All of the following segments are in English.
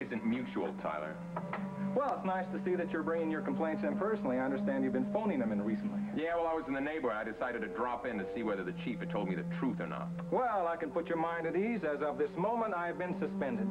isn't mutual, Tyler. Well, it's nice to see that you're bringing your complaints in personally. I understand you've been phoning them in recently. Yeah, well, I was in the neighborhood. I decided to drop in to see whether the chief had told me the truth or not. Well, I can put your mind at ease. As of this moment, I have been suspended.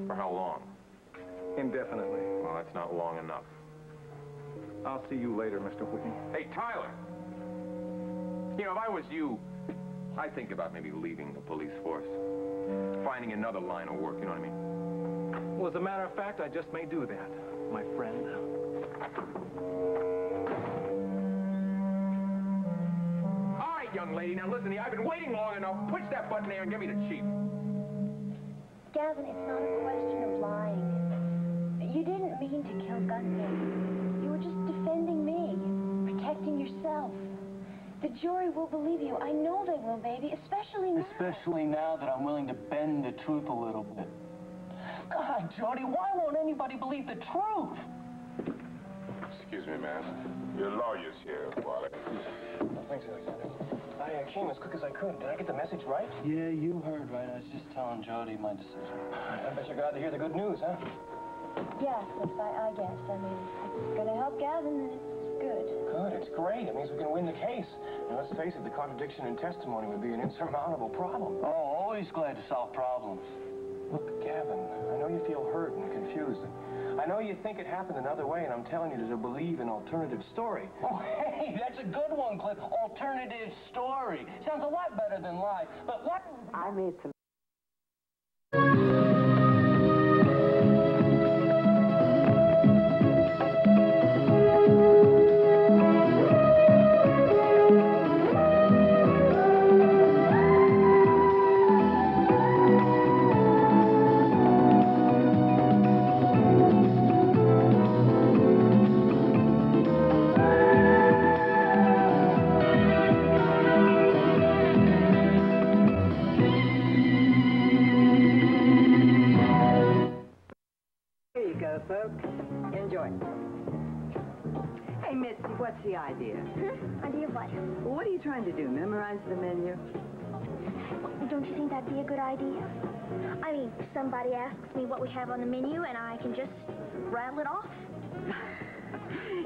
For how long? Indefinitely. Well, that's not long enough. I'll see you later, Mr. Whitney. Hey, Tyler! You know, if I was you, I'd think about maybe leaving the police force. Finding another line of work, you know what I mean? Well, as a matter of fact, I just may do that, my friend. All right, young lady, now listen here. I've been waiting long enough. Push that button there and give me the chief. Gavin, it's not a question of lying. You didn't mean to kill Gunman. You were just defending me, protecting yourself. The jury will believe you. I know they will, baby, especially now. Especially now that I'm willing to bend the truth a little bit. God, Jody, why won't anybody believe the truth? Excuse me, ma'am. Your lawyer's here, Wally. Thanks, Alexander. I came as quick as I could. Did I get the message right? Yeah, you heard right. I was just telling Jody my decision. I bet you're glad to hear the good news, huh? Yes, I guess. I mean, it's going to help Gavin, and it's good. Good, it's great. It means we can win the case. Now, let's face it, the contradiction in testimony would be an insurmountable problem. Oh, always glad to solve problems. Look, Gavin, I know you feel hurt and confused. I know you think it happened another way, and I'm telling you to believe an alternative story. Oh, hey, that's a good one, Cliff. Alternative story. Sounds a lot better than lie. But what? I made some... folks. Enjoy. Hey, Mitzi, what's the idea? Idea of what? Well, what are you trying to do, memorize the menu? Don't you think that'd be a good idea? I mean, somebody asks me what we have on the menu, and I can just rattle it off.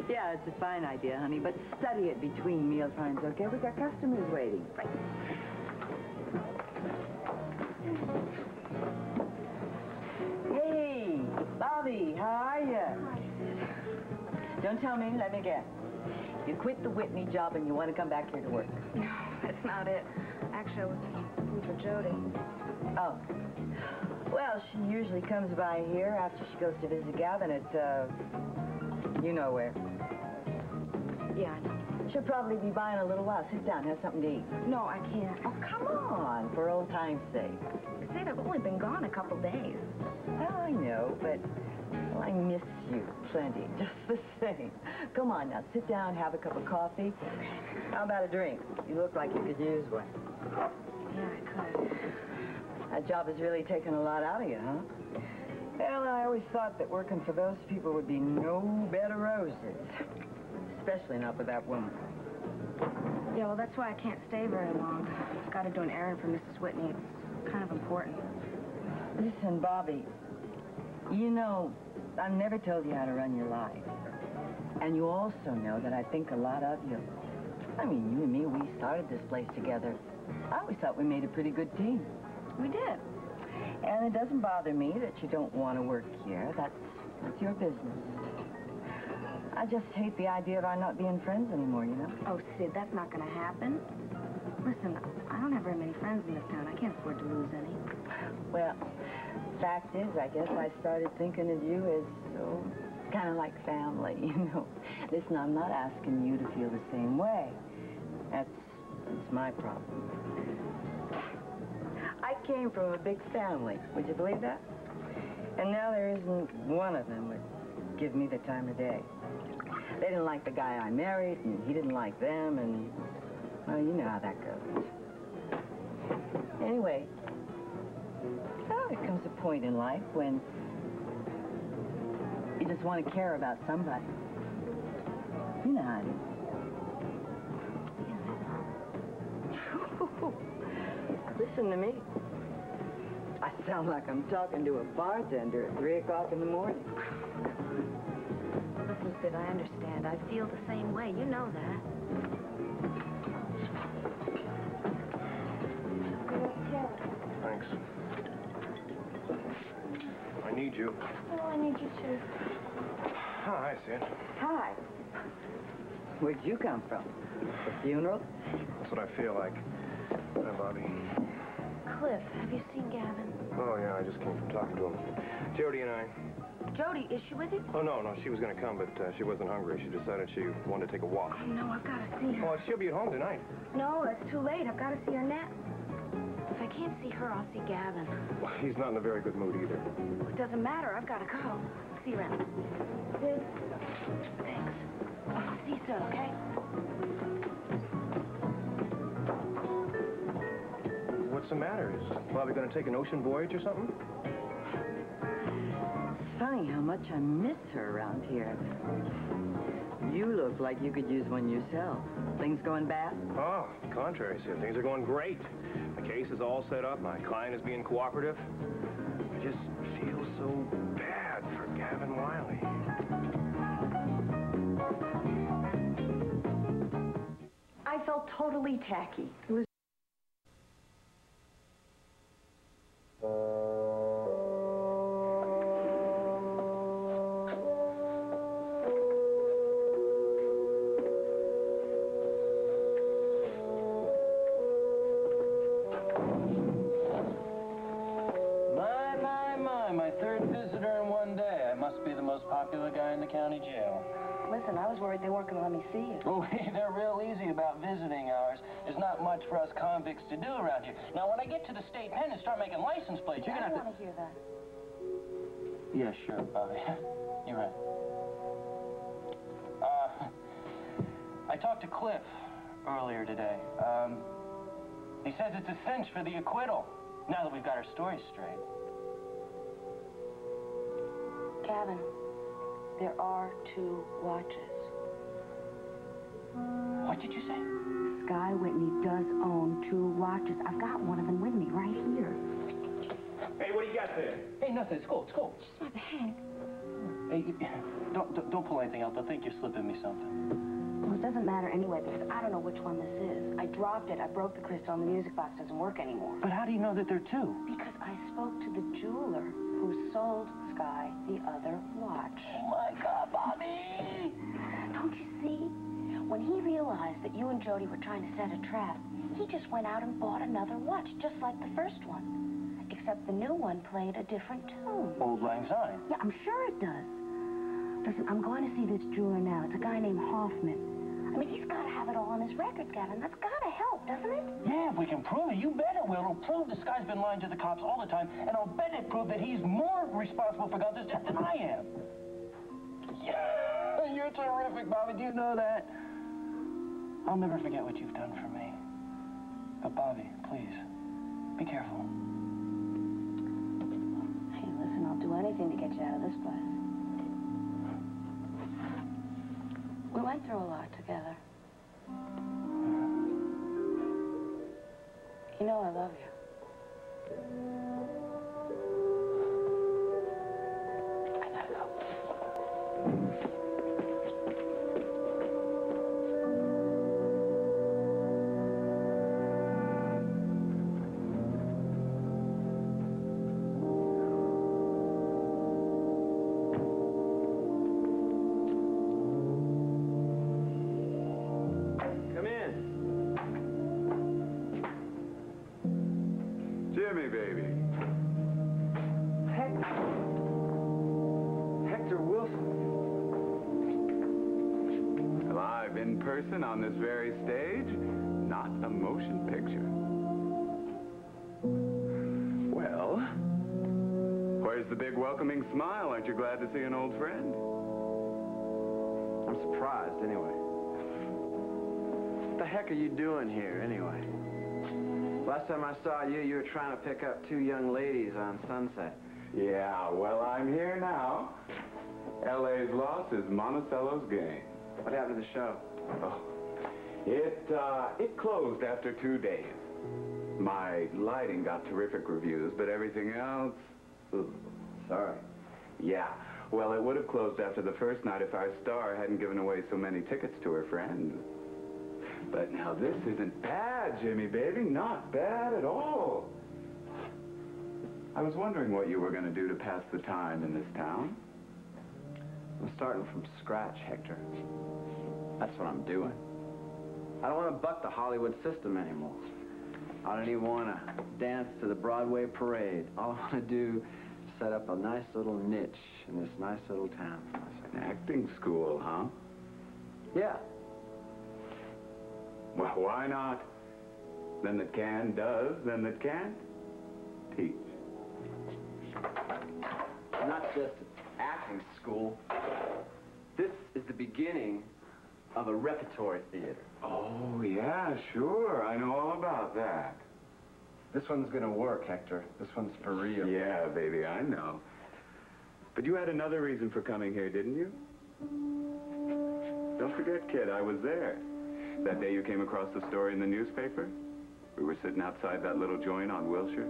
Yeah, it's a fine idea, honey, but study it between meal times, okay? We've got customers waiting. Right. Hey, Bobbie, how are you? Don't tell me, let me guess. You quit the Whitney job and you want to come back here to work. No, that's not it. Actually, I was looking for Jody. Oh. Well, she usually comes by here after she goes to visit Gavin at, you know where. Yeah, I know. She'll probably be by in a little while. Sit down, have something to eat. No, I can't. Oh, come on, for old time's sake. Sid, I've only been gone a couple days. Oh, I know, but well, I miss you plenty, just the same. Come on now, sit down, have a cup of coffee. How about a drink? You look like you could use one. Yeah, I could. That job has really taken a lot out of you, huh? Well, I always thought that working for those people would be no bed of roses. Especially not with that woman. Yeah, well, that's why I can't stay very long. I've got to do an errand for Mrs. Whitney. It's kind of important. Listen, Bobbie, you know, I've never told you how to run your life. And you also know that I think a lot of you. I mean, you and me, we started this place together. I always thought we made a pretty good team. We did. And it doesn't bother me that you don't want to work here. That's your business. I just hate the idea of our not being friends anymore, you know? Oh, Sid, that's not going to happen. Listen, I don't have very many friends in this town. I can't afford to lose any. Well, fact is, I guess I started thinking of you as, oh, kind of like family, you know. Listen, I'm not asking you to feel the same way. That's my problem. I came from a big family. Would you believe that? And now there isn't one of them would give me the time of day. They didn't like the guy I married, and he didn't like them, and, well, you know how that goes. Anyway, well, there comes a point in life when you just want to care about somebody. You know how it is. Listen to me. I sound like I'm talking to a bartender at 3 o'clock in the morning. Listen, Sid, I understand. I feel the same way. You know that. Thanks. I need you. Oh, I need you too. Hi, Sid. Hi. Where'd you come from? The funeral? That's what I feel like. Hi, Bobbie. Cliff, have you seen Gavin? Oh, yeah, I just came from talking to him. Jody and I... Jody, is she with you? Oh, no, she was going to come, but she wasn't hungry. She decided she wanted to take a walk. Oh, no, I've got to see her. Well, she'll be at home tonight. No, it's too late. I've got to see her now. If I can't see her, I'll see Gavin. Well, he's not in a very good mood either. It doesn't matter. I've got to go. See you around. Sid? Thanks. I'll see you soon, okay? What's the matter? Is Bobbie going to take an ocean voyage or something? It's funny how much I miss her around here. You look like you could use one yourself. Things going bad? Oh, contrary, Sid. Things are going great. The case is all set up. My client is being cooperative. I just feel so bad for Gavin Wiley. I felt totally tacky. It was... My third visitor in one day. I must be the most popular guy in the county jail. Listen, I was worried they weren't going to let me see you. Oh, they're real easy about visiting hours. There's not much for us convicts to do around here. Now, when I get to the state pen and start making license plates, you're going to have to... I want to hear that. Yeah, sure, Bobbie. You're right. I talked to Cliff earlier today. He says it's a cinch for the acquittal, now that we've got our story straight. Gavin, there are 2 watches. What did you say? Sky Whitney does own 2 watches. I've got one of them with me right here. Hey, what do you got there? Hey, nothing. It's cool. It's cool. Just my bag. Hey, don't pull anything out. They'll think you're slipping me something. Well, it doesn't matter anyway, because I don't know which one this is. I dropped it. I broke the crystal, and the music box doesn't work anymore. But how do you know that they're 2? Because I spoke to the jeweler who sold Sky the other watch. Oh, my God, Bobbie! Don't you see? When he realized that you and Jody were trying to set a trap, he just went out and bought another watch, just like the first one. Except the new one played a different tune. Old Lang Syne. Yeah, I'm sure it does. Listen, I'm going to see this jeweler now. It's a guy named Hoffman. I mean, he's got to have it all on his record, Gavin. That's got to help, doesn't it? Yeah, if we can prove it, you bet it will. It'll prove this guy's been lying to the cops all the time, and I'll bet it prove that he's more responsible for Gunther's death than I am. Yeah, you're terrific, Bobbie. Do you know that? I'll never forget what you've done for me. But, Bobbie, please, be careful. Hey, listen, I'll do anything to get you out of this place. We went through a lot together. You know I love you. I gotta go. Jimmy, baby. Hector Wilson. Live in person on this very stage, not a motion picture. Well, where's the big welcoming smile? Aren't you glad to see an old friend? I'm surprised, anyway. What the heck are you doing here, anyway? Last time I saw you, you were trying to pick up 2 young ladies on Sunset. Yeah, well, I'm here now. LA's loss is Monticello's gain. What happened to the show? Oh, it closed after 2 days. My lighting got terrific reviews, but everything else... Ooh, sorry. Yeah. Well, it would have closed after the first night if our star hadn't given away so many tickets to her friends. But now this isn't bad, Jimmy, baby. Not bad at all. I was wondering what you were going to do to pass the time in this town. I'm starting from scratch, Hector. That's what I'm doing. I don't want to buck the Hollywood system anymore. I don't even want to dance to the Broadway parade. All I want to do is set up a nice little niche in this nice little town. An acting school, huh? Yeah. Well, why not? Them that can does, them that can't teach. Not just acting school. This is the beginning of a repertory theater. Oh, yeah, sure. I know all about that. This one's gonna work, Hector. This one's for real. Yeah, baby, I know. But you had another reason for coming here, didn't you? Don't forget, kid, I was there. That day you came across the story in the newspaper. We were sitting outside that little joint on Wilshire.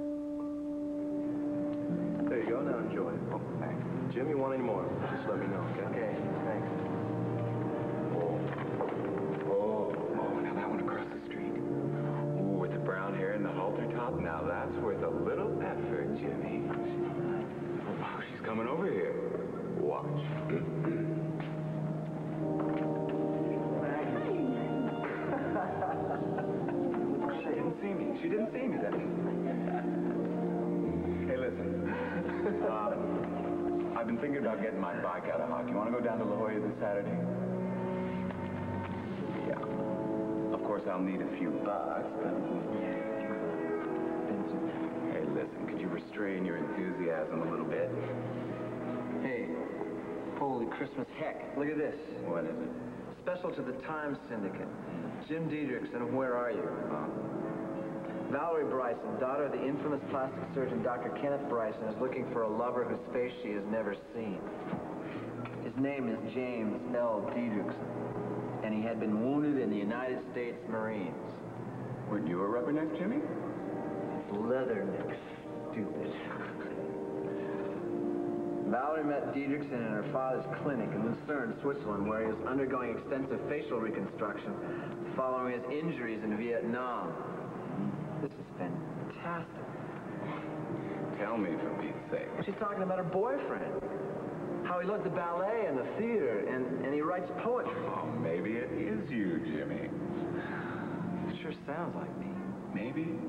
There you go, now enjoy it. Oh, thanks. Jim, you want any more? Just let me know, okay? Okay, thanks. Oh, now that one across the street. Ooh, with the brown hair and the halter top. Now that's worth a little effort, Jimmy. Oh, she's coming over here. Watch. She didn't see me then. Hey, listen. I've been thinking about getting my bike out of hock. You want to go down to La Jolla this Saturday? Yeah. Of course, I'll need a few bucks, but... Hey, listen, could you restrain your enthusiasm a little bit? Hey, holy Christmas heck. Look at this. What is it? Special to the Times Syndicate. Jim Diedrichson, where are you? Valerie Bryson, daughter of the infamous plastic surgeon Dr. Kenneth Bryson, is looking for a lover whose face she has never seen. His name is James L. Diedrichson, and he had been wounded in the United States Marines. Weren't you a rubberneck, Jimmy? Leatherneck, stupid. Valerie met Diedrichson in her father's clinic in Lucerne, Switzerland, where he was undergoing extensive facial reconstruction following his injuries in Vietnam. This is fantastic. Tell me, for Pete's sake. She's talking about her boyfriend. How he loves the ballet and the theater, and he writes poetry. Oh, maybe it is you, Jimmy. It sure sounds like me. Maybe?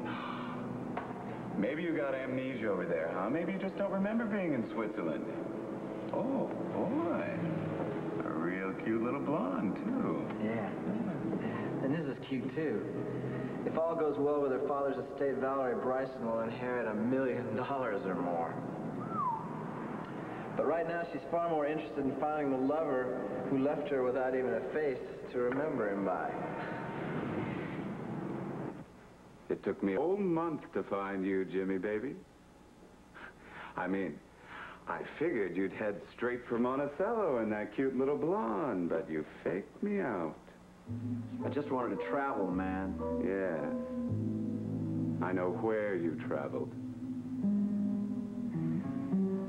Maybe you got amnesia over there, huh? Maybe you just don't remember being in Switzerland. Oh, boy. A real cute little blonde, too. Yeah. And this is cute, too. If all goes well with her father's estate, Valerie Bryson will inherit $1 million or more. But right now, she's far more interested in finding the lover who left her without even a face to remember him by. It took me a whole month to find you, Jimmy, baby. I mean, I figured you'd head straight for Monticello and that cute little blonde, but you faked me out. I just wanted to travel, man. Yes. I know where you traveled.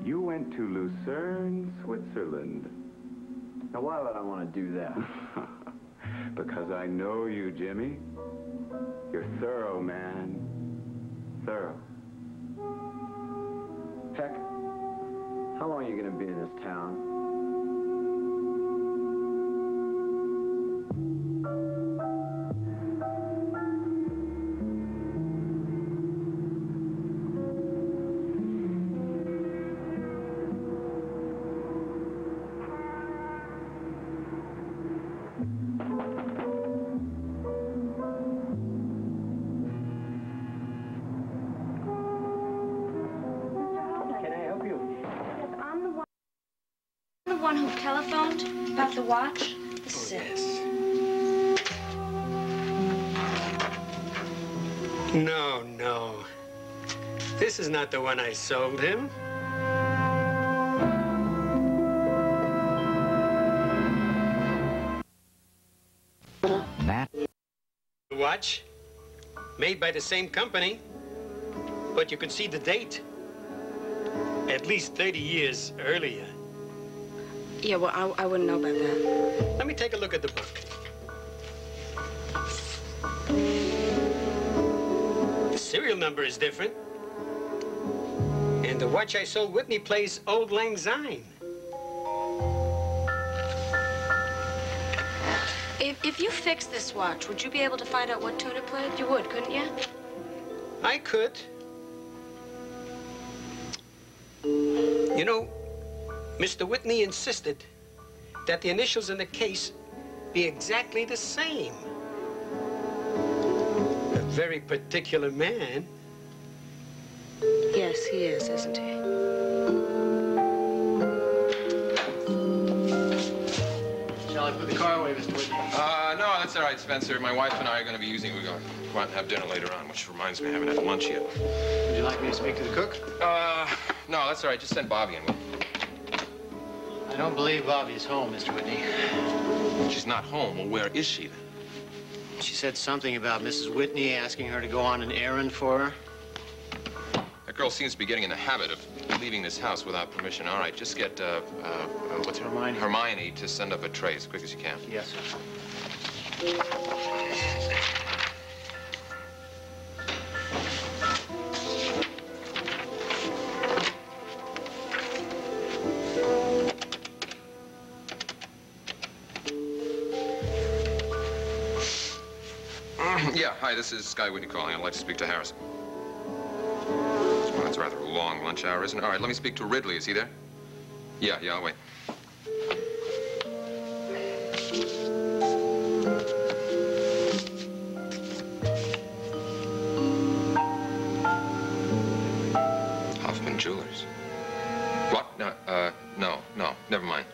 You went to Lucerne, Switzerland. Now, why would I want to do that? Because I know you, Jimmy. You're thorough, man. Thorough. Heck, how long are you going to be in this town? Who telephoned about the watch? This is it. No, no. This is not the one I sold him. That watch? made by the same company, but you can see the date. At least 30 years earlier. Yeah, well, I wouldn't know about that. Let me take a look at the book. The serial number is different. And the watch I sold Whitney plays Old Lang Syne. If you fixed this watch, would you be able to find out what tune it played? You would, couldn't you? I could. You know, Mr. Whitney insisted that the initials in the case be exactly the same. A very particular man. Yes, he is, isn't he? Shall I put the car away, Mr. Whitney? No, that's all right, Spencer. My wife and I are going to be using it. We're going to go out and have dinner later on, which reminds me I haven't had lunch yet. Would you like me to speak to the cook? No, that's all right. Just send Bobbie in. I don't believe Bobbie's home, Mr. Whitney. She's not home. Well, where is she then? She said something about Mrs. Whitney asking her to go on an errand for her. That girl seems to be getting in the habit of leaving this house without permission. All right, just get, what's her? Hermione. Hermione to send up a tray as quick as you can. Yes, sir. Yeah, hi, this is Sky Whitney calling. I'd like to speak to Harrison. Well, that's rather a long lunch hour, isn't it? All right, let me speak to Ridley. Is he there? Yeah, I'll wait. Hoffman Jewelers. What? No, never mind.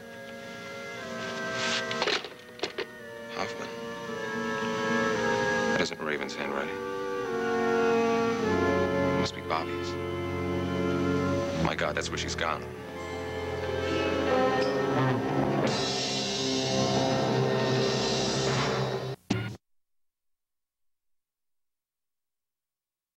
Hoffman. That isn't Raven's handwriting. It must be Bobbie's. My God, that's where she's gone.